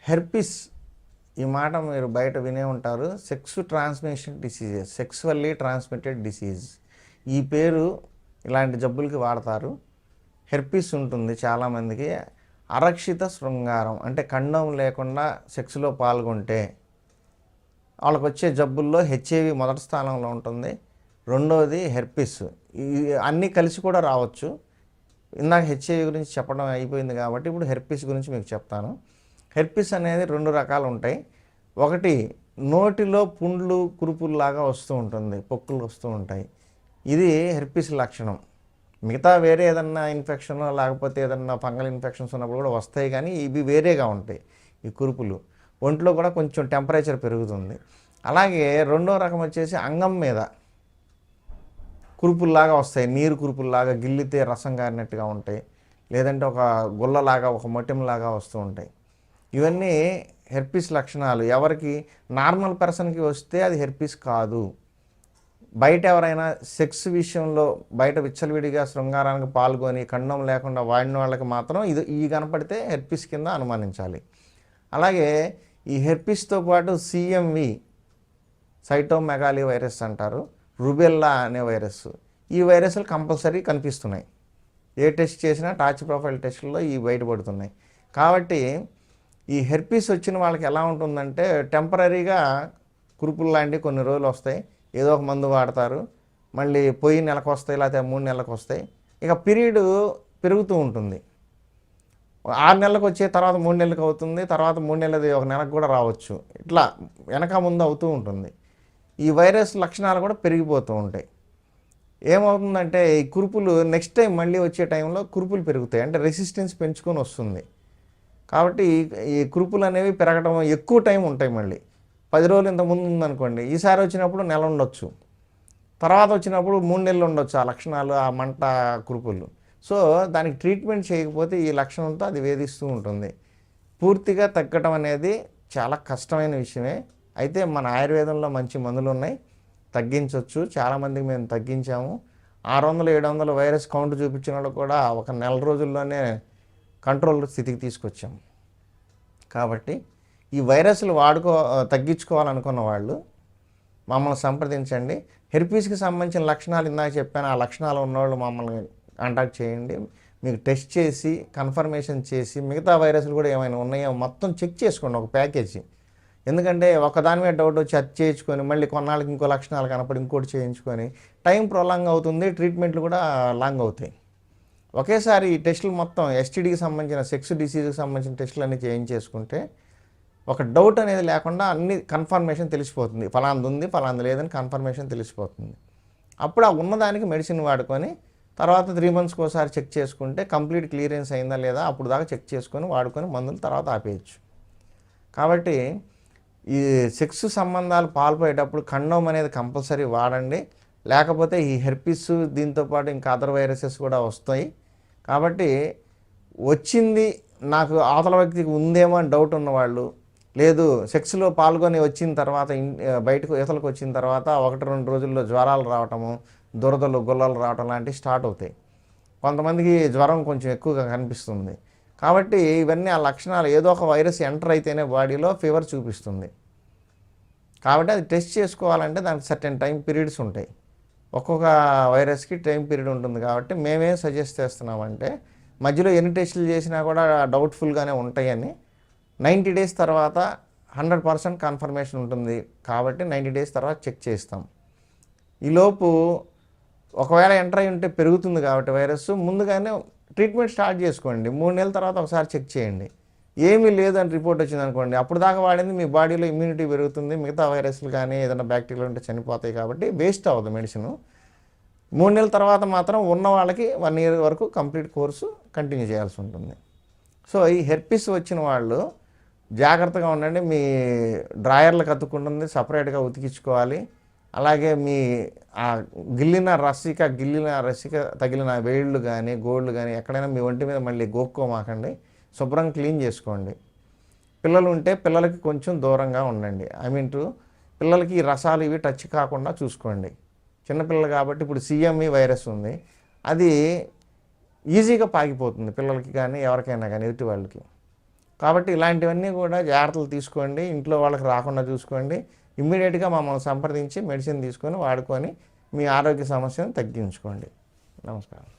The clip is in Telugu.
హెర్పిస్ ఈ మాట మీరు బయట వినే ఉంటారు. Sex transmission diseases, sexually transmitted disease, ఈ పేరు ఇలాంటి జబ్బులకి వాడతారు. హెర్పిస్ ఉంటుంది చాలామందికి. అరక్షిత శృంగారం అంటే కండం లేకుండా సెక్స్లో పాల్గొంటే వాళ్ళకు వచ్చే జబ్బుల్లో హెచ్ఐవి మొదటి స్థానంలో ఉంటుంది. రెండవది హెర్పిస్. ఈ అన్నీ కలిసి కూడా రావచ్చు. ఇందాక హెచ్ఐవి గురించి చెప్పడం అయిపోయింది కాబట్టి ఇప్పుడు హెర్పిస్ గురించి మీకు చెప్తాను. హెర్పిస్ అనేది 2 రకాలు ఉంటాయి. ఒకటి నోటిలో పుండ్లు కురుపుల్లాగా వస్తూ ఉంటుంది, పొక్కులు వస్తూ ఉంటాయి. ఇది హెర్పిస్ లక్షణం. మిగతా వేరే ఏదన్నా ఇన్ఫెక్షన్ లేకపోతే ఏదన్నా ఫంగల్ ఇన్ఫెక్షన్స్ ఉన్నప్పుడు కూడా వస్తాయి, కానీ ఇవి వేరేగా ఉంటాయి. ఈ కురుపులు ఒంట్లో కూడా కొంచెం టెంపరేచర్ పెరుగుతుంది. అలాగే రెండో రకం వచ్చేసి అంగం మీద కురుపుల్లాగా వస్తాయి, నీరు కురుపుల్లాగా, గిల్లితే రసం గారినట్టుగా ఉంటాయి, లేదంటే ఒక గుల్లలాగా ఒక మొటిమలాగా వస్తూ ఉంటాయి. ఇవన్నీ హెర్పిస్ లక్షణాలు. ఎవరికి నార్మల్ పర్సన్కి వస్తే అది హెర్పిస్ కాదు. బయట ఎవరైనా సెక్స్ విషయంలో బయట విచ్చలవిడిగా శృంగారానికి పాల్గొని కండం లేకుండా వాడిన వాళ్ళకి మాత్రం ఈ కనపడితే హెర్పిస్ కింద అనుమానించాలి. అలాగే ఈ హెర్పిస్తో పాటు సిఎంవి, సైటోమెగాలీ వైరస్ అంటారు, రుబెల్లా అనే వైరస్, ఈ వైరస్లు కంపల్సరీ కనిపిస్తున్నాయి. ఏ టెస్ట్ చేసినా టార్చ్ ప్రొఫైల్ టెస్టుల్లో ఇవి బయటపడుతున్నాయి. కాబట్టి ఈ హెర్పిస్ వచ్చిన వాళ్ళకి ఎలా ఉంటుందంటే టెంపరీగా కురుపులు లాంటివి కొన్ని రోజులు వస్తాయి, ఏదో ఒక మందు వాడతారు, మళ్ళీ పోయి నెలకు వస్తాయి, లేకపోతే 3 నెలలకు వస్తాయి. ఇక పీరియడ్ పెరుగుతూ ఉంటుంది. 6 నెలలకు వచ్చే తర్వాత 3 నెలలకు అవుతుంది, తర్వాత 3 నెలలది 1 నెలకు కూడా రావచ్చు. ఇట్లా వెనక ముందు అవుతూ ఉంటుంది. ఈ వైరస్ లక్షణాలు కూడా పెరిగిపోతూ ఉంటాయి. ఏమవుతుందంటే ఈ కురుపులు నెక్స్ట్ టైం మళ్ళీ వచ్చే టైంలో కురుపులు పెరుగుతాయి, అంటే రెసిస్టెన్స్ పెంచుకొని వస్తుంది. కాబట్టి ఈ కురుపులు అనేవి పెరగడం ఎక్కువ టైం ఉంటాయి. మళ్ళీ 10 రోజులు ఇంత ముందు ఉందనుకోండి, ఈసారి వచ్చినప్పుడు నెల ఉండొచ్చు, తర్వాత వచ్చినప్పుడు 3 నెలలు ఉండొచ్చు ఆ లక్షణాలు, ఆ మంట కురుపులు. సో దానికి ట్రీట్మెంట్ చేయకపోతే ఈ లక్షణంతో అది వేధిస్తూ ఉంటుంది. పూర్తిగా తగ్గటం అనేది చాలా కష్టమైన విషయమే. అయితే మన ఆయుర్వేదంలో మంచి మందులు ఉన్నాయి, తగ్గించవచ్చు. చాలామందికి మేము తగ్గించాము. 600-700 వైరస్ కౌంట్ చూపించిన వాళ్ళు కూడా ఒక నెల రోజుల్లోనే కంట్రోల్ స్థితికి తీసుకొచ్చాము. కాబట్టి ఈ వైరస్లు తగ్గించుకోవాలనుకున్న వాళ్ళు మమ్మల్ని సంప్రదించండి. హెర్పిస్కి సంబంధించిన లక్షణాలు ఇందాక చెప్పాను, ఆ లక్షణాలు ఉన్నవాళ్ళు మమ్మల్ని కాంటాక్ట్ చేయండి. మీకు టెస్ట్ చేసి కన్ఫర్మేషన్ చేసి మిగతా వైరస్లు కూడా ఏమైనా ఉన్నాయో మొత్తం చెక్ చేసుకోండి, ఒక ప్యాకేజీ. ఎందుకంటే ఒకదాని మీద డౌట్ వచ్చి అది చేయించుకొని మళ్ళీ కొన్నాళ్ళకి ఇంకో లక్షణాలు కనపడి ఇంకోటి చేయించుకొని టైం ప్రొలాంగ్ అవుతుంది, ట్రీట్మెంట్లు కూడా లాంగ్ అవుతాయి. ఒకేసారి ఈ టెస్టులు మొత్తం ఎస్టీడీకి సంబంధించిన సెక్స్ డిసీజ్కి సంబంధించిన టెస్టులు అన్నీ చేయించేసుకుంటే ఒక డౌట్ అనేది లేకుండా అన్ని కన్ఫర్మేషన్ తెలిసిపోతుంది. ఫలాంది ఉంది, ఫలాంది లేదని కన్ఫర్మేషన్ తెలిసిపోతుంది. అప్పుడు ఆ ఉన్నదానికి మెడిసిన్ వాడుకొని తర్వాత 3 మంత్స్కి ఒకసారి చెక్ చేసుకుంటే కంప్లీట్ క్లియరెన్స్ అయిందా లేదా అప్పుడు దాకా చెక్ చేసుకొని వాడుకొని మందులు తర్వాత ఆపేయచ్చు. కాబట్టి ఈ సెక్స్ సంబంధాలు పాల్పోయేటప్పుడు కండోమ్ అనేది కంపల్సరీ వాడండి. లేకపోతే ఈ హెర్పిస్ దీంతోపాటు ఇంకా అదర్ వైరసెస్ కూడా వస్తాయి. కాబట్టి వచ్చింది నాకు అవతల వ్యక్తికి ఉందేమో అని డౌట్ ఉన్నవాళ్ళు, లేదు సెక్స్లో పాల్గొని వచ్చిన తర్వాత బయటకు ఇతలకు వచ్చిన తర్వాత 1-2 రోజుల్లో జ్వరాలు రావటము, దురదలు గుల్లలు రావటం లాంటివి స్టార్ట్ అవుతాయి. కొంతమందికి జ్వరం కొంచెం ఎక్కువగా కనిపిస్తుంది. కాబట్టి ఇవన్నీ ఆ లక్షణాలు, ఏదో ఒక వైరస్ ఎంటర్ అయితేనే బాడీలో ఫీవర్ చూపిస్తుంది. కాబట్టి అది టెస్ట్ చేసుకోవాలంటే దానికి సర్టెన్ టైం పీరియడ్స్ ఉంటాయి. ఒక్కొక్క వైరస్కి టైం పీరియడ్ ఉంటుంది. కాబట్టి మేమేం సజెస్ట్ చేస్తున్నామంటే మధ్యలో ఎన్ని టెస్టులు చేసినా కూడా డౌట్ఫుల్గానే ఉంటాయని, 90 డేస్ తర్వాత 100% కన్ఫర్మేషన్ ఉంటుంది. కాబట్టి 90 డేస్ తర్వాత చెక్ చేస్తాం. ఈలోపు ఒకవేళ ఎంటర్ అయి ఉంటే పెరుగుతుంది కాబట్టి వైరస్, ముందుగానే ట్రీట్మెంట్ స్టార్ట్ చేసుకోండి. 3 నెలల తర్వాత ఒకసారి చెక్ చేయండి. ఏమీ లేదని రిపోర్ట్ వచ్చింది అనుకోండి, అప్పుడు దాకా వాడింది మీ బాడీలో ఇమ్యూనిటీ పెరుగుతుంది, మిగతా వైరస్లు కానీ ఏదైనా బ్యాక్టీరియా ఉంటే చనిపోతాయి. కాబట్టి వేస్ట్ అవ్వదు మెడిసిన్. 3 నెలల తర్వాత మాత్రం ఉన్న వాళ్ళకి 1 ఇయర్ వరకు కంప్లీట్ కోర్సు కంటిన్యూ చేయాల్సి ఉంటుంది. సో ఈ హెర్పిస్ వచ్చిన వాళ్ళు జాగ్రత్తగా ఉండండి. మీ డ్రాయర్లకు అతుక్కుంటుంది, సపరేట్గా ఉతికించుకోవాలి. అలాగే మీ ఆ గిల్లిన రసిక తగిలిన వేళ్ళు కానీ గోళ్ళు కానీ ఎక్కడైనా మీ ఒంటి మీద మళ్ళీ గోక్కోమాకండి. శుభ్రం క్లీన్ చేసుకోండి. పిల్లలు ఉంటే పిల్లలకి కొంచెం దూరంగా ఉండండి. పిల్లలకి ఈ రసాలు ఇవి టచ్ కాకుండా చూసుకోండి. చిన్నపిల్లలు కాబట్టి ఇప్పుడు సిఎంఈ వైరస్ ఉంది, అది ఈజీగా పాకిపోతుంది పిల్లలకి కానీ ఎవరికైనా కానీ ఎదుటి వాళ్ళకి. కాబట్టి ఇలాంటివన్నీ కూడా జాగ్రత్తలు తీసుకోండి, ఇంట్లో వాళ్ళకి రాకుండా చూసుకోండి. ఇమ్మీడియట్గా మమ్మల్ని సంప్రదించి మెడిసిన్ తీసుకొని వాడుకొని మీ ఆరోగ్య సమస్యను తగ్గించుకోండి. నమస్కారం.